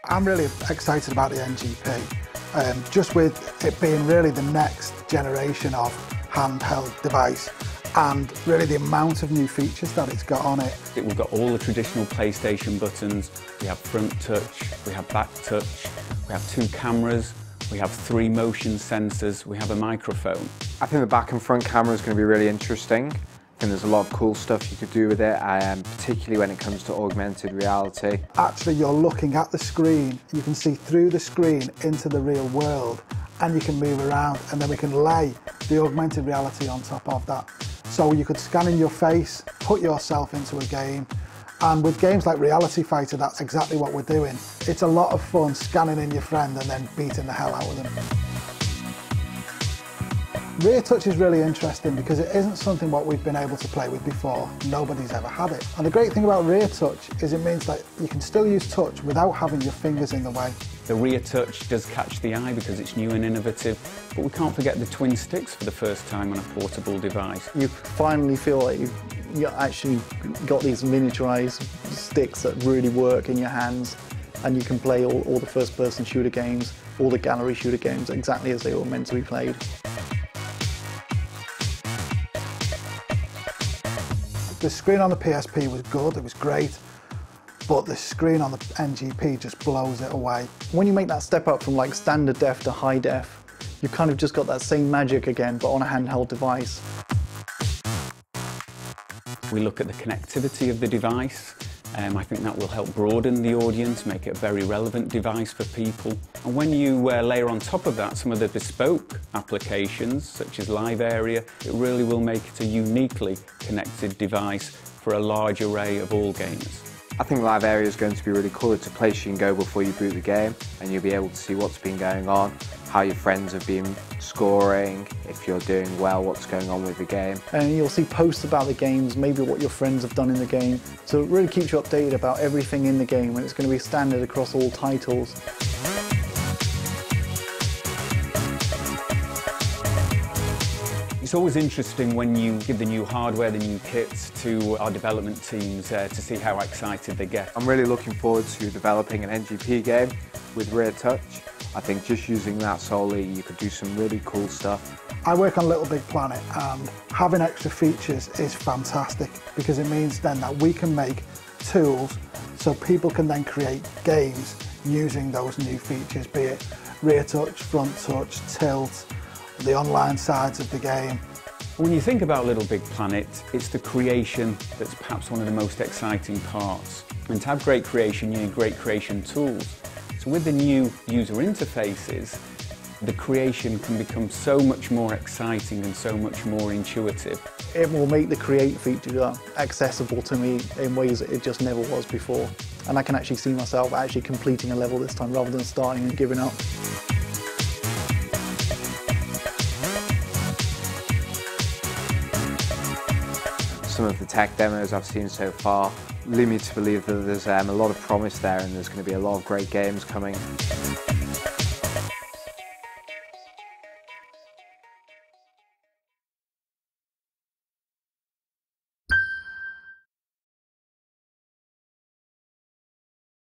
I'm really excited about the NGP, just with it being really the next generation of handheld device and really the amount of new features that it's got on it. We've got all the traditional PlayStation buttons, we have front touch, we have back touch, we have 2 cameras, we have 3 motion sensors, we have a microphone. I think the back and front camera is going to be really interesting. I think there's a lot of cool stuff you could do with it, particularly when it comes to augmented reality. Actually, you're looking at the screen, you can see through the screen into the real world, and you can move around, and then we can lay the augmented reality on top of that. So you could scan in your face, put yourself into a game, and with games like Reality Fighter, that's exactly what we're doing. It's a lot of fun scanning in your friend and then beating the hell out of them. Rear touch is really interesting because it isn't something what we've been able to play with before. Nobody's ever had it. And the great thing about rear touch is it means that you can still use touch without having your fingers in the way. The rear touch does catch the eye because it's new and innovative, but we can't forget the twin sticks for the first time on a portable device. You finally feel like you actually got these miniaturized sticks that really work in your hands, and you can play all the first-person shooter games, all the gallery shooter games exactly as they were meant to be played. The screen on the PSP was good, it was great, but the screen on the NGP just blows it away. When you make that step up from like standard def to high def, you've kind of just got that same magic again, but on a handheld device. We look at the connectivity of the device. I think that will help broaden the audience, make it a very relevant device for people. And when you layer on top of that some of the bespoke applications, such as Live Area, it really will make it a uniquely connected device for a large array of all gamers. I think Live Area is going to be really cool. It's a place you can go before you boot the game, and you'll be able to see what's been going on, how your friends have been scoring, if you're doing well, what's going on with the game. And you'll see posts about the games, maybe what your friends have done in the game. So it really keeps you updated about everything in the game, and it's going to be standard across all titles. It's always interesting when you give the new hardware, the new kits to our development teams to see how excited they get. I'm really looking forward to developing an NGP game with rear touch. I think just using that solely, you could do some really cool stuff. I work on Little Big Planet, and having extra features is fantastic because it means then that we can make tools so people can then create games using those new features, be it rear touch, front touch, tilt, the online sides of the game. When you think about Little Big Planet, it's the creation that's perhaps one of the most exciting parts. And to have great creation, you need great creation tools. So with the new user interfaces, the creation can become so much more exciting and so much more intuitive. It will make the create feature accessible to me in ways that it just never was before. And I can actually see myself actually completing a level this time rather than starting and giving up. Some of the tech demos I've seen so far lead me to believe that there's a lot of promise there, and there's going to be a lot of great games coming.